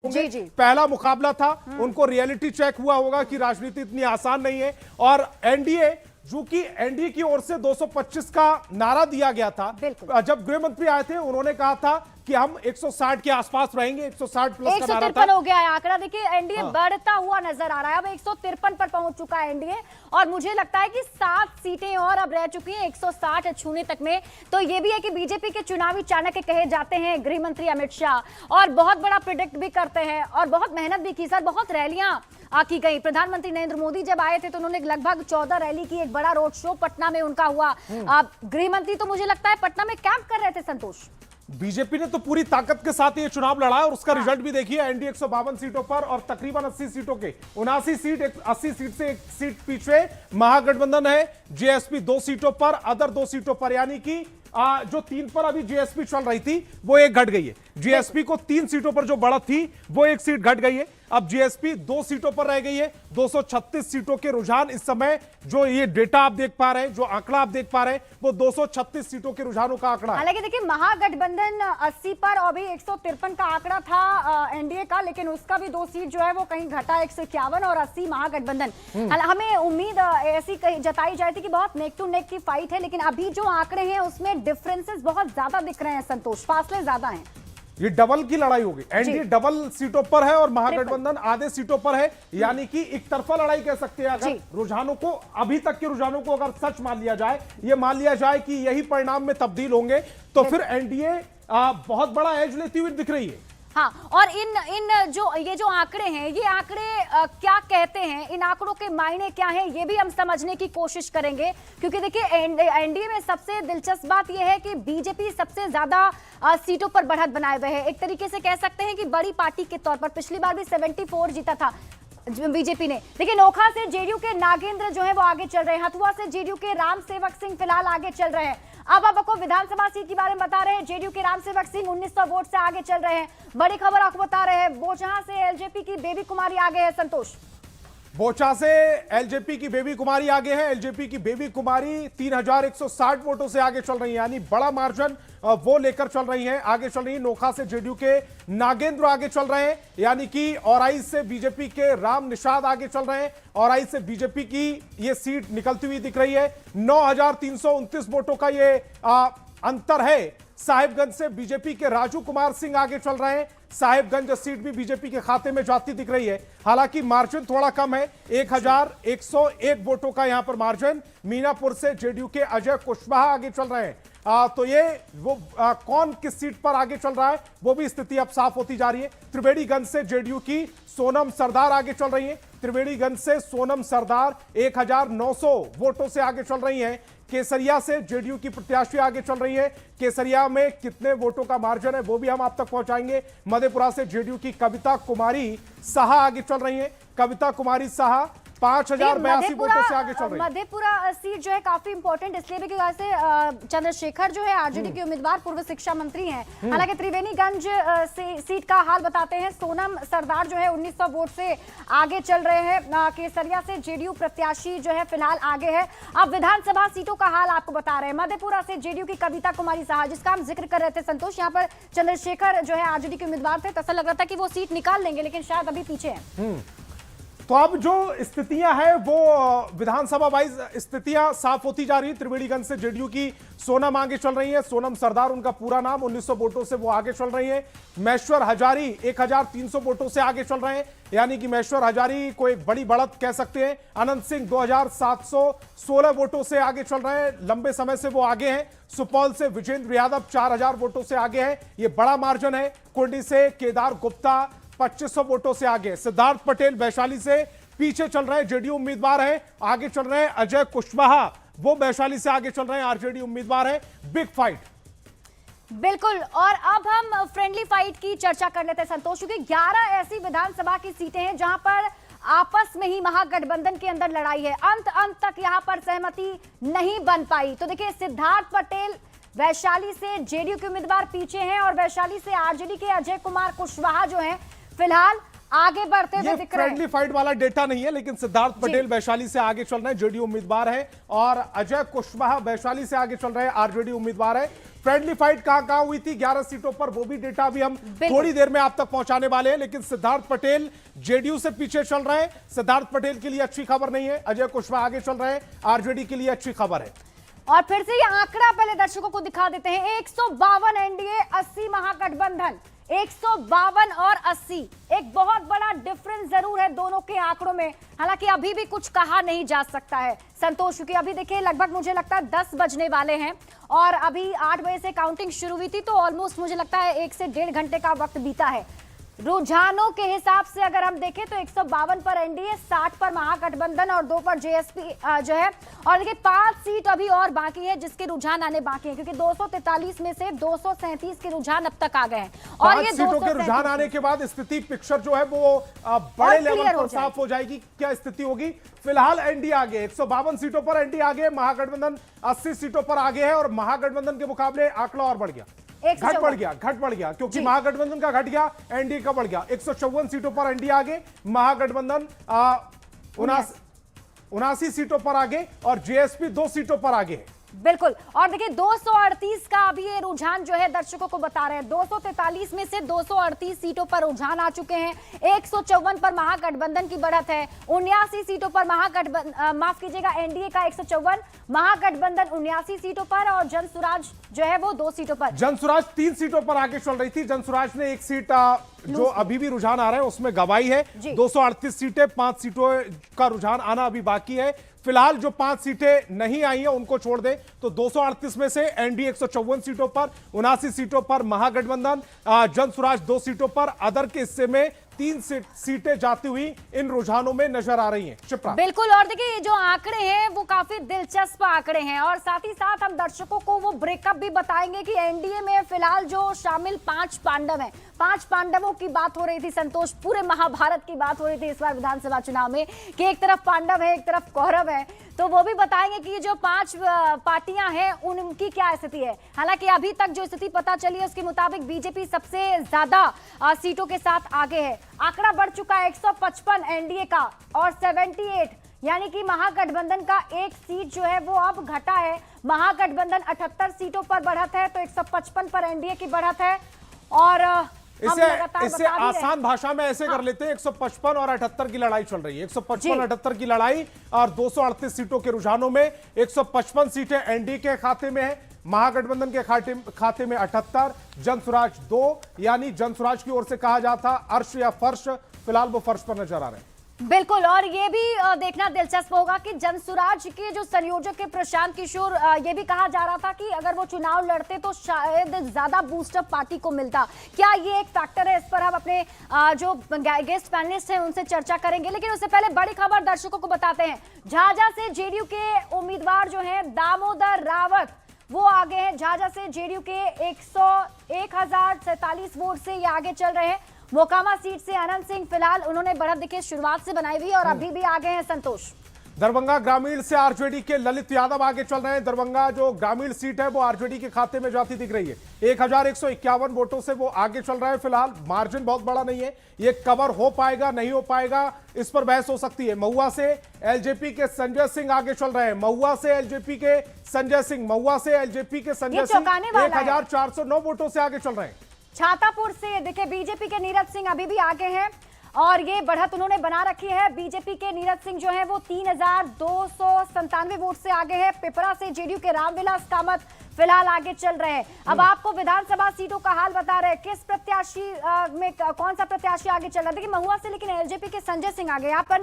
जी जी पहला मुकाबला था, उनको रियलिटी चेक हुआ होगा कि राजनीति इतनी आसान नहीं है। और एनडीए, जो कि एनडीए की ओर से 225 का नारा दिया गया था, जब गृह मंत्री आए थे उन्होंने कहा था कि हम 160 के आसपास रहेंगे। 160 प्लस का नारा था। 153 हो गया है आंकड़ा। देखिए एनडीए बढ़ता हुआ नजर आ रहा है, अब 153 पर पहुंच चुका है एनडीए, और मुझे लगता है कि 7 सीटें और अब रह चुकी हैं 160 छूने तक में। तो ये भी है कि बीजेपी के चुनावी चाणक्य कहे जाते हैं गृह मंत्री अमित शाह, और बहुत बड़ा प्रिडिक्ट भी करते हैं और बहुत मेहनत भी की सर। बहुत रैलियां की गई। प्रधानमंत्री नरेंद्र मोदी जब आए थे तो उन्होंने लगभग 14 रैली की, एक बड़ा रोड शो पटना में उनका हुआ। गृह मंत्री तो मुझे लगता है पटना में कैंप कर रहे थे संतोष। बीजेपी ने तो पूरी ताकत के साथ ये चुनाव लड़ा है और उसका रिजल्ट भी देखिए। एनडीए 152 सीटों पर और तकरीबन 80 सीटों के 79 सीट, 80 सीट से एक सीट पीछे महागठबंधन है। जेएसपी 2 सीटों पर, अदर 2 सीटों पर, यानी कि जो 3 पर अभी जेएसपी चल रही थी वो 1 घट गई है। जेएसपी को 3 सीटों पर जो बढ़त थी वो 1 सीट घट गई है। अब जेएसपी 2 सीटों पर रह गई है। 236 सीटों के रुझान इस समय, जो ये डेटा आप देख पा रहे हैं, जो आंकड़ा आप देख पा रहे हैं, वो 236 सीटों के रुझानों का आंकड़ा है। हालांकि देखिए महागठबंधन 80 पर और भी 153 का आंकड़ा था एनडीए का, लेकिन उसका भी 2 सीट जो है वो कहीं घटा, 151 और 80 महागठबंधन। हमें उम्मीद ऐसी जताई जाती थी कि बहुत नेक टू नेक की फाइट है, लेकिन अभी जो आंकड़े हैं उसमें डिफरेंसेस बहुत ज्यादा दिख रहे हैं संतोष, फासले ज्यादा हैं। ये डबल की लड़ाई होगी। एनडीए डबल सीटों पर है और महागठबंधन आधे सीटों पर है, यानी कि एक तरफा लड़ाई कह सकते हैं। अगर रुझानों को, अभी तक के रुझानों को अगर सच मान लिया जाए, ये मान लिया जाए कि यही परिणाम में तब्दील होंगे, तो फिर एनडीए बहुत बड़ा एज लेती हुई दिख रही है। हाँ, और ये जो आंकड़े हैं, ये आंकड़े क्या कहते हैं, इन आंकड़ों के मायने क्या हैं, ये भी हम समझने की कोशिश करेंगे। क्योंकि देखिए एनडीए में सबसे दिलचस्प बात ये है कि बीजेपी सबसे ज्यादा सीटों पर बढ़त बनाए हुए है। एक तरीके से कह सकते हैं कि बड़ी पार्टी के तौर पर पिछली बार भी 74 जीता था बीजेपी ने। लेकिन नोखा से जेडीयू के नागेंद्र जो है वो आगे चल रहे हैं, हथुआ से जेडीयू के राम सेवक सिंह फिलहाल आगे चल रहे हैं। अब आपको विधानसभा सीट के बारे में बता रहे हैं, जेडीयू के राम सेवक सिंह 1900 वोट से आगे चल रहे हैं। बड़ी खबर आपको बता रहे हैं, बोचहा से एलजेपी की बेबी कुमारी आगे है संतोष। बोचा से एलजेपी की बेबी कुमारी आगे है। एलजेपी की बेबी कुमारी 3160 वोटों से आगे चल रही है, यानी बड़ा मार्जिन वो लेकर चल रही हैं, आगे चल रही है। नोखा से जेडीयू के नागेंद्र आगे चल रहे हैं, यानी कि औराई से बीजेपी के राम निषाद आगे चल रहे हैं। औराई से बीजेपी की ये सीट निकलती हुई दिख रही है। 9329 वोटों का ये अंतर है। साहिबगंज से बीजेपी के राजू कुमार सिंह आगे चल रहे हैं। साहिबगंज सीट भी बीजेपी के खाते में जाती दिख रही है, हालांकि मार्जिन थोड़ा कम है, 1101 वोटों का यहां पर मार्जिन। मीनापुर से जेडीयू के अजय कुशवाहा आगे चल रहे हैं। तो ये वो कौन किस सीट पर आगे चल रहा है वो भी स्थिति अब साफ होती जा रही है। त्रिवेणीगंज से जेडीयू की सोनम सरदार आगे चल रही है। त्रिवेणीगंज से सोनम सरदार 1900 वोटों से आगे चल रही हैं। केसरिया से जेडीयू की प्रत्याशी आगे चल रही है। केसरिया में कितने वोटों का मार्जिन है वो भी हम आप तक पहुंचाएंगे। मधेपुरा से जेडीयू की कविता कुमारी साहा आगे चल रही है। कविता कुमारी साहा 5082 वोटों से आगे चल रही है। मधेपुरा सीट जो है काफी इंपॉर्टेंट इसलिए भी कि वहां से चंद्रशेखर जो है आरजेडी के उम्मीदवार पूर्व शिक्षा मंत्री हैं। हालांकि त्रिवेणीगंज सीट का हाल बताते हैं, सोनम सरदार जो है 1900 वोट से आगे चल रहे हैं। केसरिया से जेडीयू प्रत्याशी जो है फिलहाल आगे है। अब विधानसभा सीटों का हाल आपको बता रहे हैं। मधेपुरा से जेडीयू की कविता कुमारी साहा, जिसका हम जिक्र कर रहे थे संतोष, यहाँ पर चंद्रशेखर जो है आरजेडी के उम्मीदवार थे, तो ऐसा लग रहा था कि वो सीट निकाल लेंगे, लेकिन शायद अभी पीछे है। तो अब जो स्थितियां हैं वो विधानसभा वाइज स्थितियां साफ होती जा रही है। त्रिवेणीगंज से जेडीयू की सोनम आगे चल रही है। सोनम सरदार उनका पूरा नाम, 1900 वोटों से वो आगे चल रही है। महेश्वर हजारी 1300 वोटों से आगे चल रहे हैं, यानी कि महेश्वर हजारी को एक बड़ी बढ़त कह सकते हैं। अनंत सिंह 2716 वोटों से आगे चल रहे हैं, लंबे समय से वो आगे हैं। सुपौल से विजेंद्र यादव 4000 वोटों से आगे हैं, ये बड़ा मार्जिन है। कुंडी से केदार गुप्ता 2500 वोटों से आगे। सिद्धार्थ पटेल वैशाली से पीछे चल रहे हैं, जेडीयू उम्मीदवार हैं। आगे चल रहे हैं अजय कुशवाहा, वो वैशाली से आगे चल रहे हैं, आरजेडी उम्मीदवार हैं। बिग फाइट बिल्कुल। और अब हम फ्रेंडली फाइट की चर्चा कर लेते हैं संतोष, क्योंकि 11 ऐसी विधानसभा की सीटें हैं जहां पर आपस में ही महागठबंधन के अंदर लड़ाई है। अंत तक यहां पर सहमति नहीं बन पाई। तो देखिए सिद्धार्थ पटेल वैशाली से जेडीयू के उम्मीदवार पीछे हैं, और वैशाली से आरजेडी के अजय कुमार कुशवाहा जो हैं फिलहाल आगे बढ़ते हुए ये दिख रहे हैं। फ्रेंडली फाइट वाला डेटा नहीं है, लेकिन सिद्धार्थ पटेल वैशाली से आगे चल रहे हैं, जेडीयू उम्मीदवार है, और अजय कुशवाहा वैशाली से आगे चल रहे हैं, आरजेडी उम्मीदवार है। फ्रेंडली फाइट कहां हुई थी 11 सीटों पर, वो भी डेटा अभी हम थोड़ी देर में आप तक पहुंचाने वाले हैं। लेकिन सिद्धार्थ पटेल जेडीयू से पीछे चल रहे हैं। सिद्धार्थ पटेल के लिए अच्छी खबर नहीं है, अजय कुशवाहा आगे चल रहे हैं, आरजेडी के लिए अच्छी खबर है। और फिर से ये आंकड़ा पहले दर्शकों को दिखा देते हैं। 152 एनडीए, 80 महागठबंधन। 152 और 80, एक बहुत बड़ा डिफरेंस जरूर है दोनों के आंकड़ों में। हालांकि अभी भी कुछ कहा नहीं जा सकता है संतोष, क्योंकि अभी देखिए लगभग मुझे लगता है 10 बजने वाले हैं और अभी 8 बजे से काउंटिंग शुरू हुई थी, तो ऑलमोस्ट मुझे लगता है 1 से 1.5 घंटे का वक्त बीता है। रुझानों के हिसाब से अगर हम देखें तो 152 पर एनडीए, 60 पर महागठबंधन और 2 पर जेएसपी जो है। और देखिए 5 सीट अभी और बाकी है जिसके रुझान आने बाकी है, क्योंकि 243 में से 237 के रुझान अब तक आ गए हैं। और ये सीटों के रुझान आने के बाद स्थिति पिक्चर जो है वो बड़े लेवल पर साफ हो जाएगी। क्या स्थिति होगी? फिलहाल एनडीए आगे, 152 सीटों पर एनडीए आगे, महागठबंधन 80 सीटों पर आगे है, और महागठबंधन के मुकाबले आंकड़ा और बढ़ गया, घट बढ़ गया, क्योंकि महागठबंधन का घट गया, एनडीए का बढ़ गया। 154 सीटों पर एनडीए आगे, महागठबंधन 79 सीटों पर आगे, और जेएसपी 2 सीटों पर आगे है। बिल्कुल। और देखिए 238 का अभी ये रुझान जो है दर्शकों को बता रहे हैं। 243 में से 238 सीटों पर रुझान आ चुके हैं। 154 पर महागठबंधन की बढ़त है, 79 सीटों पर माफ कीजिएगा एनडीए का 154, महागठबंधन 79 सीटों पर, और जनसुराज जो है वो 2 सीटों पर। जनसुराज 3 सीटों पर आगे चल रही थी। जनसुराज ने 1 सीट जो अभी भी रुझान आ रहा है उसमें गवाई है। 238 सीटें, 5 सीटों का रुझान आना अभी बाकी है। फिलहाल जो 5 सीटें नहीं आई हैं उनको छोड़ दें तो 238 में से एनडीए 154 सीटों पर, 79 सीटों पर महागठबंधन, जनसुराज 2 सीटों पर, अदर के हिस्से में 3 सीटें जाती हुई इन रुझानों में नजर आ रही हैं। शिप्रा, बिल्कुल। और देखिए ये जो आंकड़े हैं वो काफी दिलचस्प आंकड़े हैं, और साथ ही साथ हम दर्शकों को वो ब्रेकअप भी बताएंगे कि एनडीए में फिलहाल जो शामिल 5 पांडव हैं, 5 पांडवों की बात हो रही थी संतोष, पूरे महाभारत की बात हो रही थी इस बार विधानसभा चुनाव में, कि एक तरफ पांडव है एक तरफ कौरव है, तो वो भी बताएंगे कि ये जो 5 पार्टियां हैं उनकी क्या स्थिति है। हालांकि अभी तक जो स्थिति पता चली है उसके मुताबिक बीजेपी सबसे ज्यादा सीटों के साथ आगे है। आंकड़ा बढ़ चुका है 155 एनडीए का, और 78 यानी कि महागठबंधन का 1 सीट जो है वो अब घटा है। महागठबंधन 78 सीटों पर बढ़त है, तो 155 पर एनडीए की बढ़त है। और इसे आसान भाषा में ऐसे कर लेते हैं, 155 और 78 की लड़ाई चल रही है। 155-78 की लड़ाई, और 238 सीटों के रुझानों में 155 सीटें एनडीए के खाते में है, महागठबंधन के खाते में 78, जनसुराज 2, यानी जनसुराज की ओर से कहा जाता अर्श या फर्श, फिलहाल वो फर्श पर नजर आ रहे हैं। बिल्कुल। और ये भी देखना दिलचस्प होगा कि जनसुराज के जो संयोजक है प्रशांत किशोर, ये भी कहा जा रहा था कि अगर वो चुनाव लड़ते तो शायद ज्यादा बूस्टअप पार्टी को मिलता। क्या ये एक फैक्टर है? इस पर हम अपने जो गेस्ट पैनलिस्ट हैं उनसे चर्चा करेंगे, लेकिन उससे पहले बड़ी खबर दर्शकों को बताते हैं। झाझा से जेडीयू के उम्मीदवार जो है दामोदर रावत, वो आगे हैं। झाझा से जेडीयू के 1047 वोट से ये आगे चल रहे हैं। मोकामा सीट से अनंत सिंह, फिलहाल उन्होंने बढ़त देखिए शुरुआत से बनाई हुई और अभी भी आगे हैं संतोष। दरभंगा ग्रामीण से आरजेडी के ललित यादव आगे चल रहे हैं। दरभंगा जो ग्रामीण सीट है वो आरजेडी के खाते में जाती दिख रही है। 1151 वोटों से वो आगे चल रहा है। फिलहाल मार्जिन बहुत बड़ा नहीं है, ये कवर हो पाएगा नहीं हो पाएगा इस पर बहस हो सकती है। महुआ से एलजेपी के संजय सिंह आगे चल रहे हैं। महुआ से एलजेपी के संजय सिंह 1409 वोटों से आगे चल रहे हैं। छातापुर से देखिए बीजेपी के नीरज सिंह अभी भी आगे हैं, और ये बढ़त उन्होंने बना रखी है। बीजेपी के नीरज सिंह जो है वो 3297 वोट से आगे है। पिपरा से जेडीयू के रामविलास कामत फिलहाल आगे चल रहे हैं। अब आपको विधानसभा सीटों का हाल बता रहे हैं, किस प्रत्याशी में कौन सा प्रत्याशी आगे चल रहा है। देखिए महुआ से लेकिन एलजेपी के संजय सिंह आगे। यहाँ पर